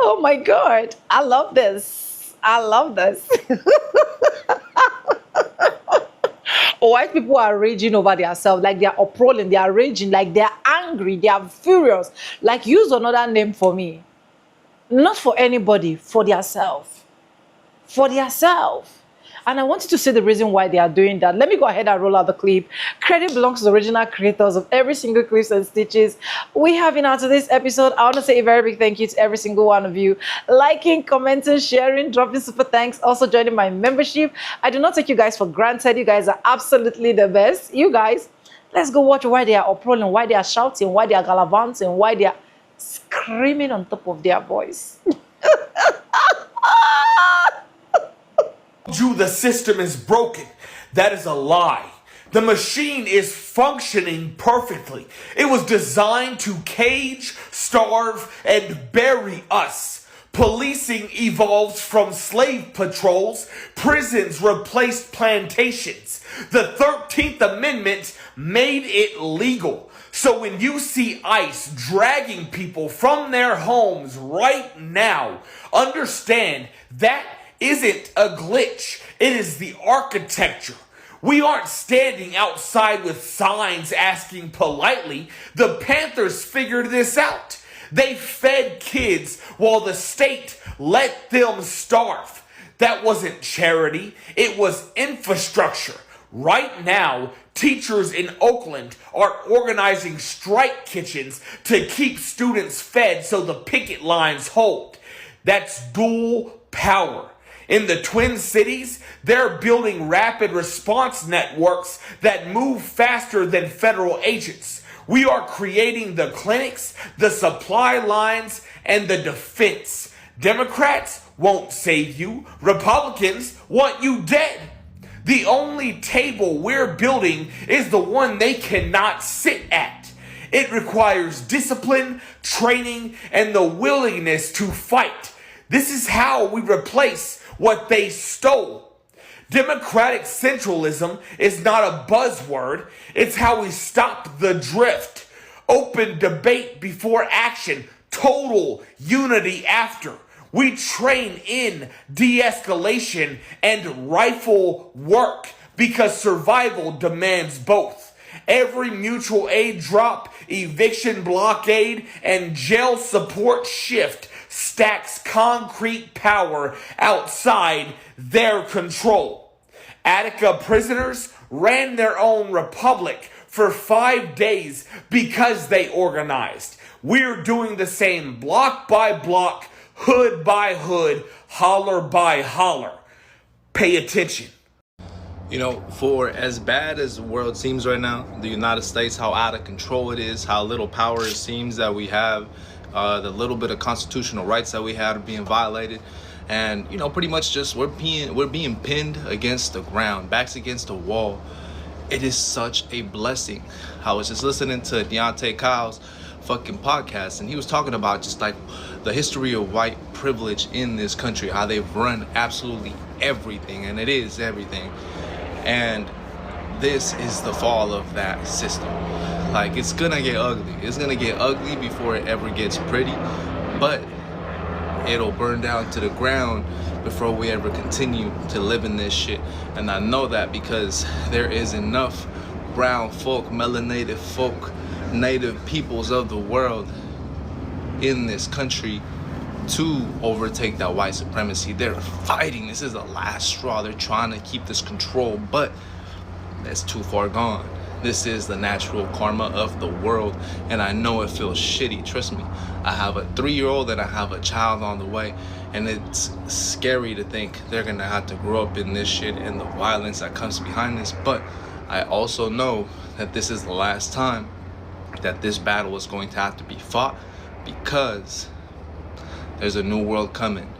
Oh my God. I love this. I love this. White people are raging over themselves, like they are uprolling, they are raging, like they are angry, they are furious. Like, use another name for me. Not for anybody, for themselves. For themselves. And I want you to see the reason why they are doing that. Let me go ahead and roll out the clip. Credit belongs to the original creators of every single clips and stitches we have in our today's episode. I want to say a very big thank you to every single one of you. Liking, commenting, sharing, dropping super thanks, also joining my membership. I do not take you guys for granted. You guys are absolutely the best. You guys, let's go watch why they are uprolling, why they are shouting, why they are gallivanting, why they are screaming on top of their voice. You the system is broken. That is a lie. The machine is functioning perfectly. It was designed to cage, starve, and bury us. Policing evolved from slave patrols. Prisons replaced plantations. The 13th Amendment made it legal. So when you see ICE dragging people from their homes right now, understand that isn't a glitch. It is the architecture. We aren't standing outside with signs asking politely. The Panthers figured this out. They fed kids while the state let them starve. That wasn't charity. It was infrastructure. Right now, teachers in Oakland are organizing strike kitchens to keep students fed so the picket lines hold. That's dual power. In the Twin Cities, they're building rapid response networks that move faster than federal agents. We are creating the clinics, the supply lines, and the defense. Democrats won't save you. Republicans want you dead. The only table we're building is the one they cannot sit at. It requires discipline, training, and the willingness to fight. This is how we replace what they stole. Democratic centralism is not a buzzword. It's how we stop the drift. Open debate before action. Total unity after. We train in de-escalation and rifle work because survival demands both. Every mutual aid drop, eviction blockade, and jail support shift stacks concrete power outside their control. Attica prisoners ran their own republic for 5 days because they organized. We're doing the same block by block, hood by hood, holler by holler. Pay attention. You know, for as bad as the world seems right now, the United States, how out of control it is, how little power it seems that we have, the little bit of constitutional rights that we had are being violated, and you know, pretty much just we're being pinned against the ground, backs against the wall. It is such a blessing. I was just listening to Deontay Kyle's fucking podcast, and he was talking about just like the history of white privilege in this country, how they've run absolutely everything, and it is everything. And this is the fall of that system. Like, it's gonna get ugly. It's gonna get ugly before it ever gets pretty, but it'll burn down to the ground before we ever continue to live in this shit. And I know that because there is enough brown folk, melanated folk, native peoples of the world in this country to overtake that white supremacy. They're fighting. This is the last straw. They're trying to keep this control, but that's too far gone. This is the natural karma of the world, and I know it feels shitty. Trust me. I have a 3-year-old and I have a child on the way, and it's scary to think they're gonna have to grow up in this shit and the violence that comes behind this. But I also know that this is the last time that this battle is going to have to be fought, because there's a new world coming.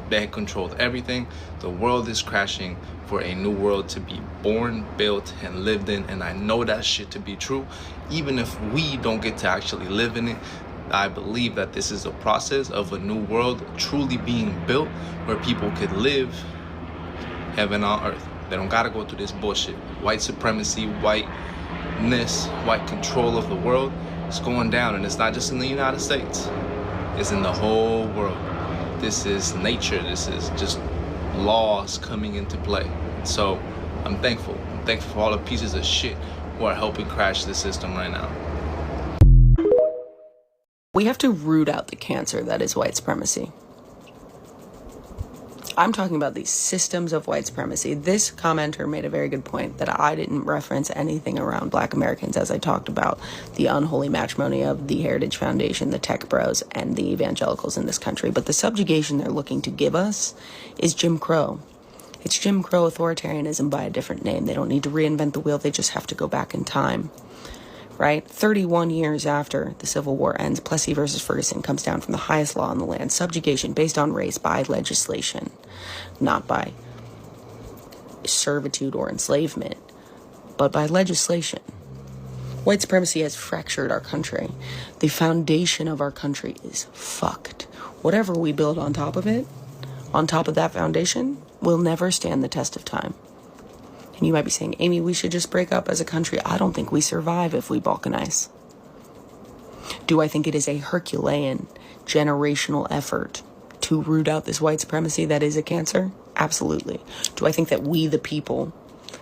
They controlled everything. The world is crashing for a new world to be born, built, and lived in. And I know that shit to be true. Even if we don't get to actually live in it, I believe that this is a process of a new world truly being built where people could live heaven on earth. They don't gotta go through this bullshit. White supremacy, white white control of the world is going down. And it's not just in the United States, it's in the whole world. This is nature. This is just laws coming into play. So I'm thankful. I'm thankful for all the pieces of shit who are helping crash the system right now. We have to root out the cancer that is white supremacy. I'm talking about these systems of white supremacy. This commenter made a very good point that I didn't reference anything around Black Americans as I talked about the unholy matrimony of the Heritage Foundation, the tech bros, and the evangelicals in this country. But the subjugation they're looking to give us is Jim Crow. It's Jim Crow authoritarianism by a different name. They don't need to reinvent the wheel. They just have to go back in time. Right? 31 years after the Civil War ends, Plessy versus Ferguson comes down from the highest law in the land. Subjugation based on race by legislation, not by servitude or enslavement, but by legislation. White supremacy has fractured our country. The foundation of our country is fucked. Whatever we build on top of it, on top of that foundation, will never stand the test of time. And you might be saying, Amy, we should just break up as a country. I don't think we survive if we balkanize. Do I think it is a Herculean, generational effort to root out this white supremacy that is a cancer? Absolutely. Do I think that we, the people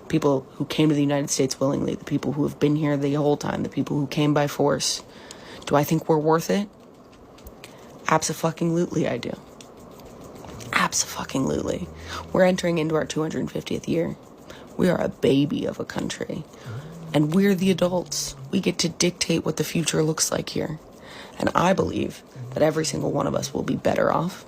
who came to the United States willingly, the people who have been here the whole time, the people who came by force, do I think we're worth it? Abso-fucking-lutely I do. Abso-fucking-lutely. We're entering into our 250th year. We are a baby of a country, and we're the adults. We get to dictate what the future looks like here. And I believe that every single one of us will be better off.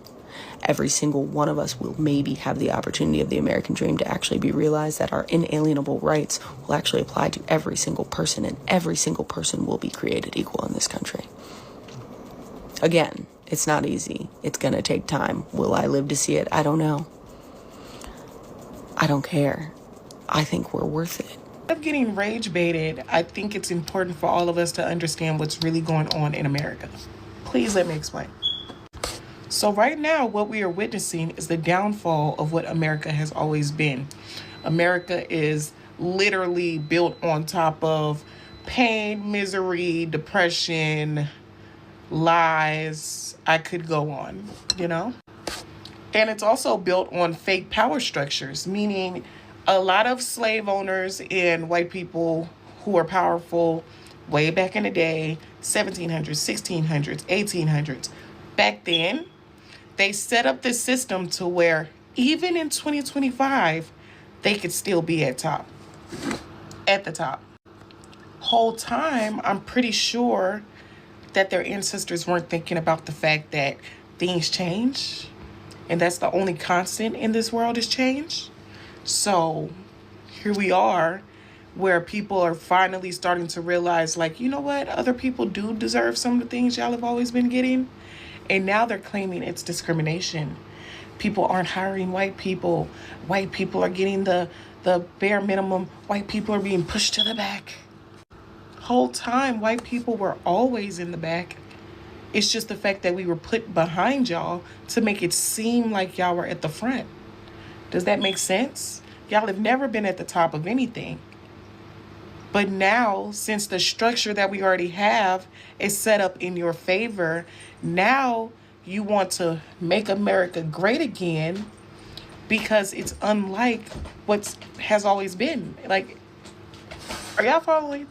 Every single one of us will maybe have the opportunity of the American dream to actually be realized, that our inalienable rights will actually apply to every single person, and every single person will be created equal in this country. Again, it's not easy. It's going to take time. Will I live to see it? I don't know. I don't care. I think we're worth it. Instead of getting rage baited, I think it's important for all of us to understand what's really going on in America. Please let me explain. So right now, what we are witnessing is the downfall of what America has always been. America is literally built on top of pain, misery, depression, lies. I could go on, you know? And it's also built on fake power structures, meaning a lot of slave owners and white people who are powerful way back in the day, 1700s, 1600s, 1800s. Back then, they set up this system to where even in 2025, they could still be at the top. Whole time, I'm pretty sure that their ancestors weren't thinking about the fact that things change, and that's the only constant in this world is change. So here we are, where people are finally starting to realize, like, you know what? Other people do deserve some of the things y'all have always been getting. And now they're claiming it's discrimination. People aren't hiring white people. White people are getting the bare minimum. White people are being pushed to the back. Whole time, white people were always in the back. It's just the fact that we were put behind y'all to make it seem like y'all were at the front. Does that make sense? Y'all have never been at the top of anything. But now, since the structure that we already have is set up in your favor, now you want to make America great again because it's unlike what has always been. Like, are y'all following?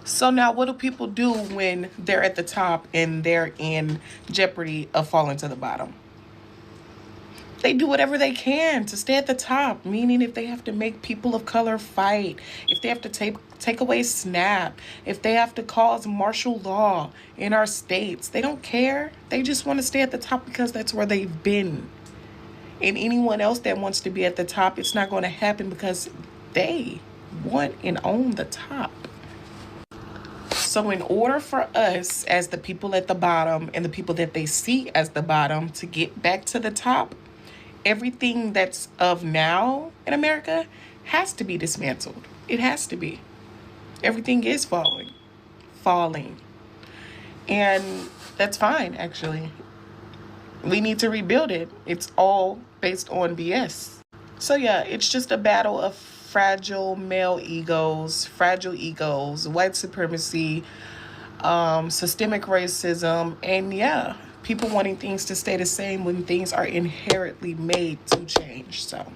So now what do people do when they're at the top and they're in jeopardy of falling to the bottom? They do whatever they can to stay at the top, meaning if they have to make people of color fight, if they have to take away SNAP, if they have to cause martial law in our states, they don't care. They just want to stay at the top because that's where they've been. And anyone else that wants to be at the top, it's not going to happen because they want and own the top. So in order for us as the people at the bottom and the people that they see as the bottom to get back to the top, everything that's of now in America has to be dismantled. It has to be. Everything is falling. And that's fine, actually. We need to rebuild it. It's all based on BS. So yeah, it's just a battle of fragile male egos, fragile egos, white supremacy, systemic racism, and yeah, people wanting things to stay the same when things are inherently made to change. So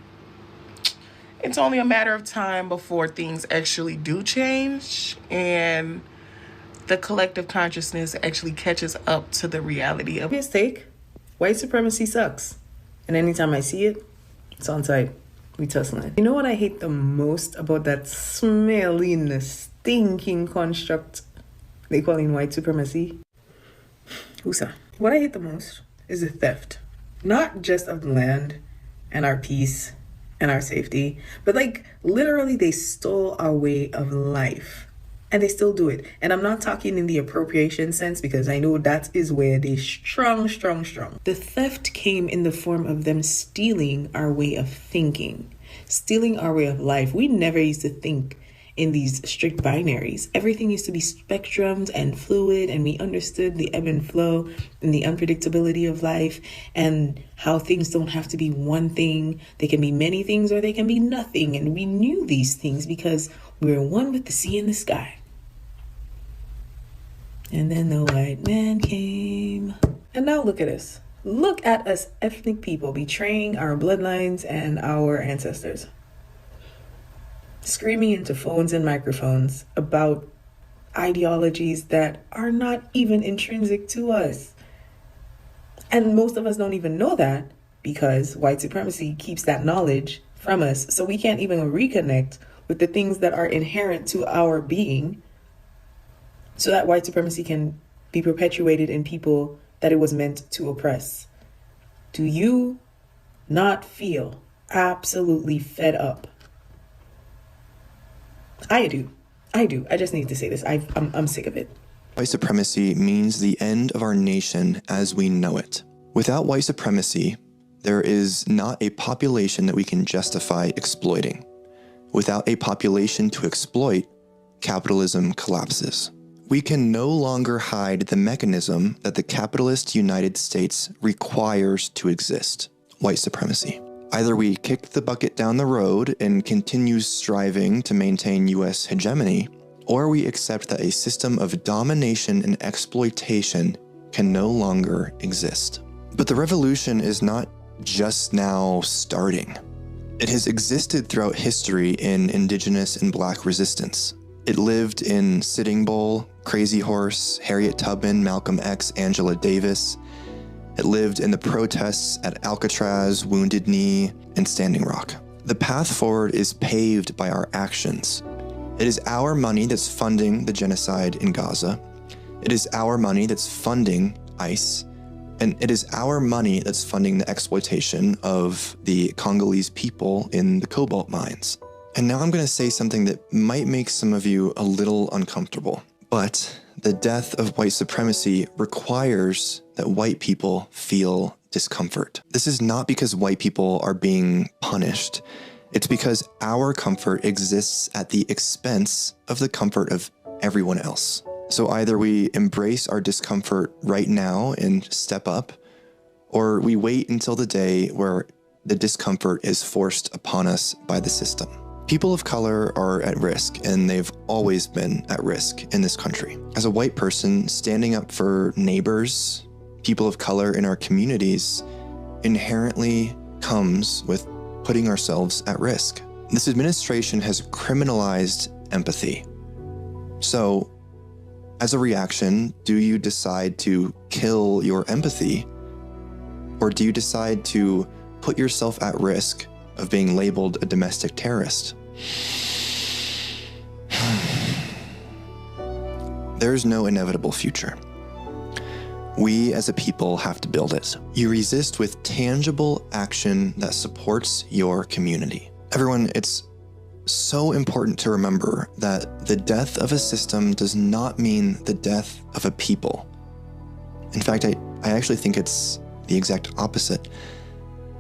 it's only a matter of time before things actually do change and the collective consciousness actually catches up to the reality of His take, white supremacy sucks. And anytime I see it, it's on site. We tussling. You know what I hate the most about that smelling, stinking construct they call in white supremacy? Husa. What I hate the most is the theft. Not just of the land and our peace and our safety, but like literally they stole our way of life. And they still do it. And I'm not talking in the appropriation sense because I know that is where they strong. The theft came in the form of them stealing our way of thinking, stealing our way of life. We never used to think in these strict binaries. Everything used to be spectrums and fluid, and we understood the ebb and flow and the unpredictability of life and how things don't have to be one thing. They can be many things or they can be nothing. And we knew these things because we were one with the sea and the sky. And then the white man came. And now look at us. Look at us ethnic people betraying our bloodlines and our ancestors. Screaming into phones and microphones about ideologies that are not even intrinsic to us. And most of us don't even know that because white supremacy keeps that knowledge from us. So we can't even reconnect with the things that are inherent to our being so that white supremacy can be perpetuated in people that it was meant to oppress. Do you not feel absolutely fed up? I do. I just need to say this. I'm sick of it. White supremacy means the end of our nation as we know it. Without white supremacy, there is not a population that we can justify exploiting. Without a population to exploit, capitalism collapses. We can no longer hide the mechanism that the capitalist United States requires to exist: white supremacy. Either we kick the bucket down the road and continue striving to maintain US hegemony, or we accept that a system of domination and exploitation can no longer exist. But the revolution is not just now starting. It has existed throughout history in indigenous and black resistance. It lived in Sitting Bull, Crazy Horse, Harriet Tubman, Malcolm X, Angela Davis. It lived in the protests at Alcatraz, Wounded Knee, and Standing Rock. The path forward is paved by our actions. It is our money that's funding the genocide in Gaza. It is our money that's funding ICE. And it is our money that's funding the exploitation of the Congolese people in the cobalt mines. And now I'm going to say something that might make some of you a little uncomfortable, but the death of white supremacy requires that white people feel discomfort. This is not because white people are being punished. It's because our comfort exists at the expense of the comfort of everyone else. So either we embrace our discomfort right now and step up, or we wait until the day where the discomfort is forced upon us by the system. People of color are at risk, and they've always been at risk in this country. As a white person, standing up for neighbors, people of color in our communities, inherently comes with putting ourselves at risk. This administration has criminalized empathy. So, as a reaction, do you decide to kill your empathy? Or do you decide to put yourself at risk of being labeled a domestic terrorist? There's no inevitable future. We as a people have to build it. You resist with tangible action that supports your community. Everyone, it's so important to remember that the death of a system does not mean the death of a people. In fact, I actually think it's the exact opposite.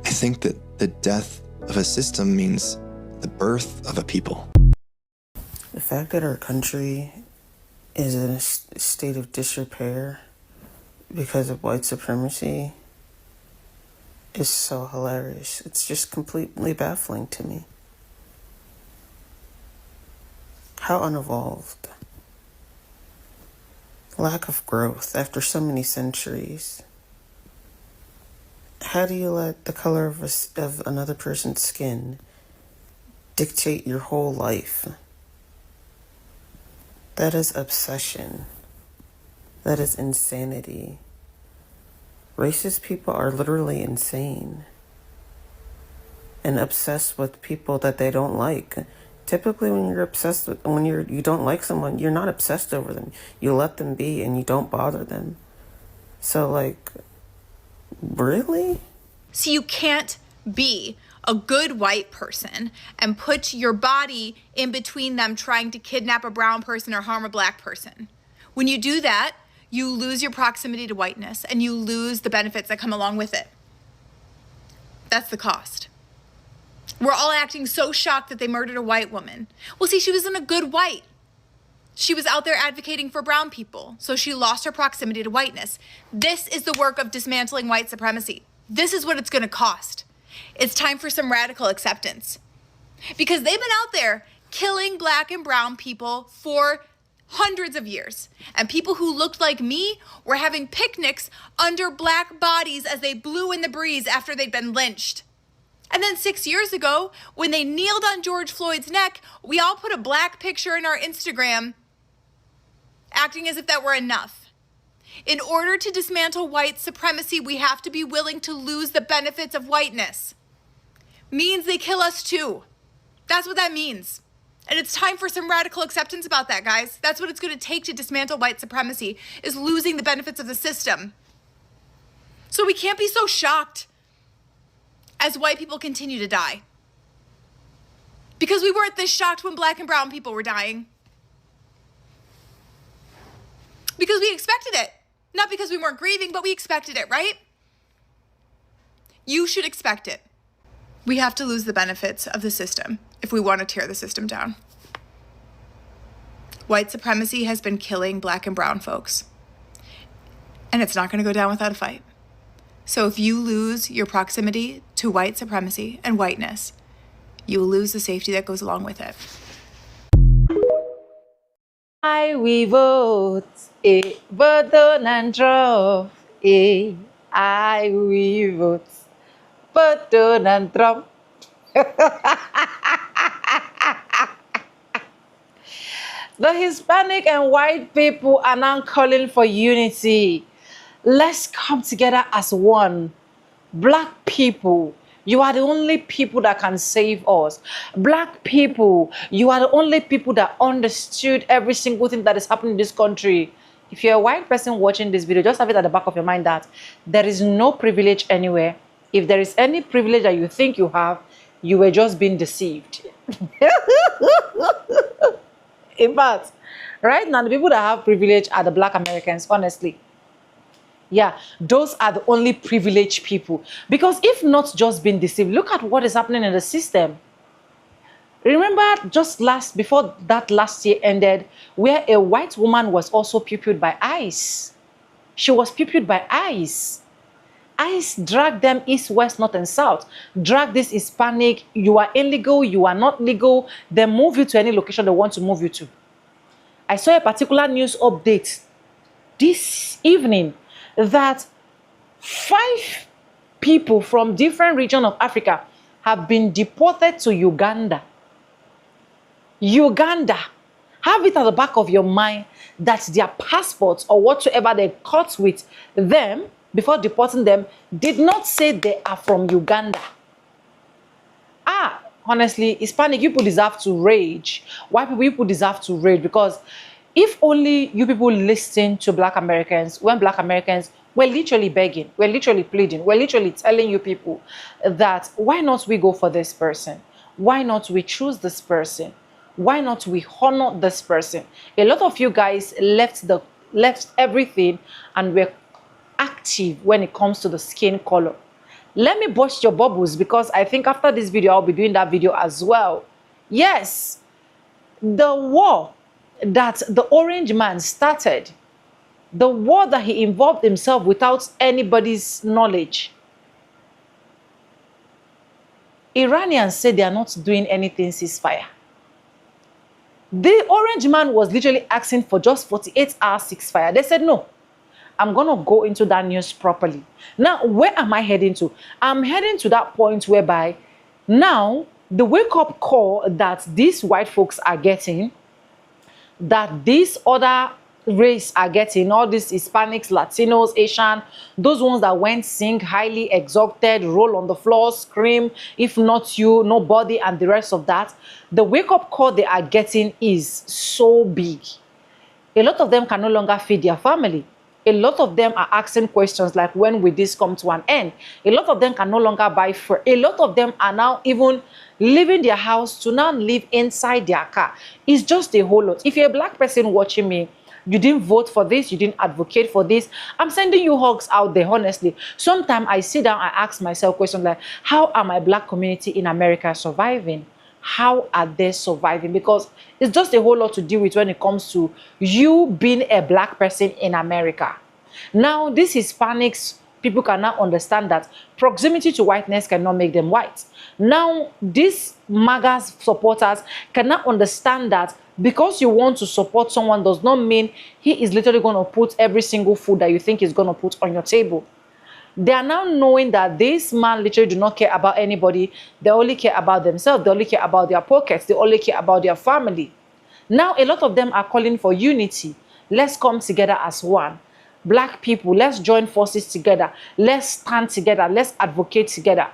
I think that the death of a system means the birth of a people. The fact that our country is in a state of disrepair because of white supremacy is so hilarious. It's just completely baffling to me. How unevolved. Lack of growth after so many centuries. How do you let the color of another person's skin dictate your whole life? That is obsession. That is insanity. Racist people are literally insane and obsessed with people that they don't like. Typically, when you're obsessed with, when you don't like someone, you're not obsessed over them. You let them be and you don't bother them. So, like, really? So you can't be a good white person and put your body in between them trying to kidnap a brown person or harm a black person. When you do that, you lose your proximity to whiteness and you lose the benefits that come along with it. That's the cost. We're all acting so shocked that they murdered a white woman. Well, see, she wasn't a good white. She was out there advocating for brown people, so she lost her proximity to whiteness. This is the work of dismantling white supremacy. This is what it's going to cost. It's time for some radical acceptance. Because they've been out there killing black and brown people for hundreds of years. And people who looked like me were having picnics under black bodies as they blew in the breeze after they'd been lynched. And then 6 years ago, when they kneeled on George Floyd's neck, we all put a black picture in our Instagram, acting as if that were enough. In order to dismantle white supremacy, we have to be willing to lose the benefits of whiteness. Means they kill us too. That's what that means. And it's time for some radical acceptance about that, guys. That's what it's going to take to dismantle white supremacy, is losing the benefits of the system. So we can't be so shocked as white people continue to die. Because we weren't this shocked when black and brown people were dying. Because we expected it. Not because we weren't grieving, but we expected it, right? You should expect it. We have to lose the benefits of the system if we want to tear the system down. White supremacy has been killing black and brown folks. And it's not going to go down without a fight. So if you lose your proximity to white supremacy and whiteness, you will lose the safety that goes along with it. I we vote, vote Donald Trump, I we vote, vote Donald Trump. The Hispanic and white people are now calling for unity. Let's come together as one. Black people, you are the only people that can save us. Black people, you are the only people that understood every single thing that is happening in this country. If you're a white person watching this video, just have it at the back of your mind that there is no privilege anywhere. If there is any privilege that you think you have, you were just being deceived. In fact, right now, the people that have privilege are the black Americans, honestly. Yeah, those are the only privileged people. Because if not just being deceived, look at what is happening in the system. Remember just before that last year ended, where a white woman was also pupilled by ICE. She was pupilled by ICE. ICE dragged them east, west, north, and south. Drag this Hispanic, you are illegal, you are not legal. They move you to any location they want to move you to. I saw a particular news update this evening that 5 people from different regions of Africa have been deported to Uganda. Uganda. Have it at the back of your mind that their passports or whatsoever they cut with them before deporting them did not say they are from Uganda. Honestly, Hispanic people deserve to rage. White people deserve to rage, because if only you people listen to black Americans, when black Americans were literally begging, we're literally pleading, we're literally telling you people that why not we go for this person? Why not we choose this person? Why not we honor this person? A lot of you guys left everything and were active when it comes to the skin color. Let me burst your bubbles, because I think after this video, I'll be doing that video as well. Yes, the war that the orange man started, the war that he involved himself without anybody's knowledge. Iranians say they are not doing anything ceasefire. The orange man was literally asking for just 48 hours ceasefire. They said, no, I'm going to go into that news properly. Now, where am I heading to? I'm heading to that point whereby now the wake-up call that these white folks are getting, that these other race are getting, all these Hispanics, Latinos, Asian, those ones that went sing highly exalted, roll on the floor, scream, if not you, nobody, and the rest of that, the wake-up call they are getting is so big. A lot of them can no longer feed their family. A lot of them are asking questions like, when will this come to an end? A lot of them can no longer buy food. A lot of them are now even leaving their house to now live inside their car. It's just a whole lot. If you're a black person watching me, you didn't vote for this, you didn't advocate for this, I'm sending you hugs out there, honestly. Sometimes I sit down and ask myself questions like, how are my black community in America surviving? How are they surviving? Because it's just a whole lot to deal with when it comes to you being a black person in America. Now, these Hispanics, people cannot understand that proximity to whiteness cannot make them white. Now, these MAGA supporters cannot understand that because you want to support someone does not mean he is literally going to put every single food that you think he's going to put on your table. They are now knowing that this man literally do not care about anybody. They only care about themselves. They only care about their pockets. They only care about their family. Now, a lot of them are calling for unity. Let's come together as one. Black people, let's join forces together. Let's stand together. Let's advocate together.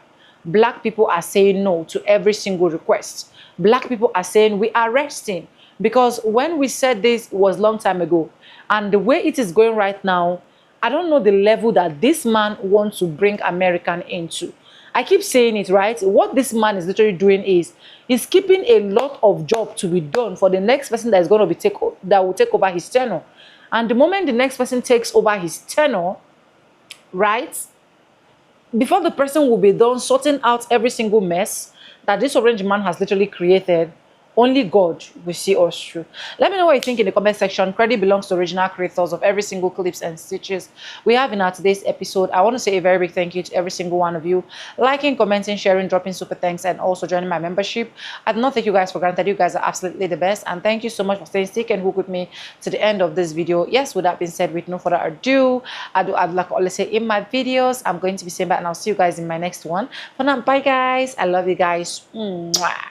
Black people are saying no to every single request. Black people are saying we are resting. Because when we said this, it was a long time ago. And the way it is going right now, I don't know the level that this man wants to bring American into. I keep saying it, right? What this man is literally doing is he's keeping a lot of job to be done for the next person that is going to be that will take over his tenure. And the moment the next person takes over his tenure, right, before the person will be done sorting out every single mess that this orange man has literally created, only God will see us through. Let me know what you think in the comment section. Credit belongs to original creators of every single clips and stitches we have in our today's episode. I want to say a very big thank you to every single one of you. Liking, commenting, sharing, dropping super thanks, and also joining my membership. I do not take you guys for granted. You guys are absolutely the best. And thank you so much for staying stick and hook with me to the end of this video. Yes, with that being said, with no further ado, I'd like to always say in my videos, I'm going to be saying bye, and I'll see you guys in my next one. For now, bye guys. I love you guys. Mwah.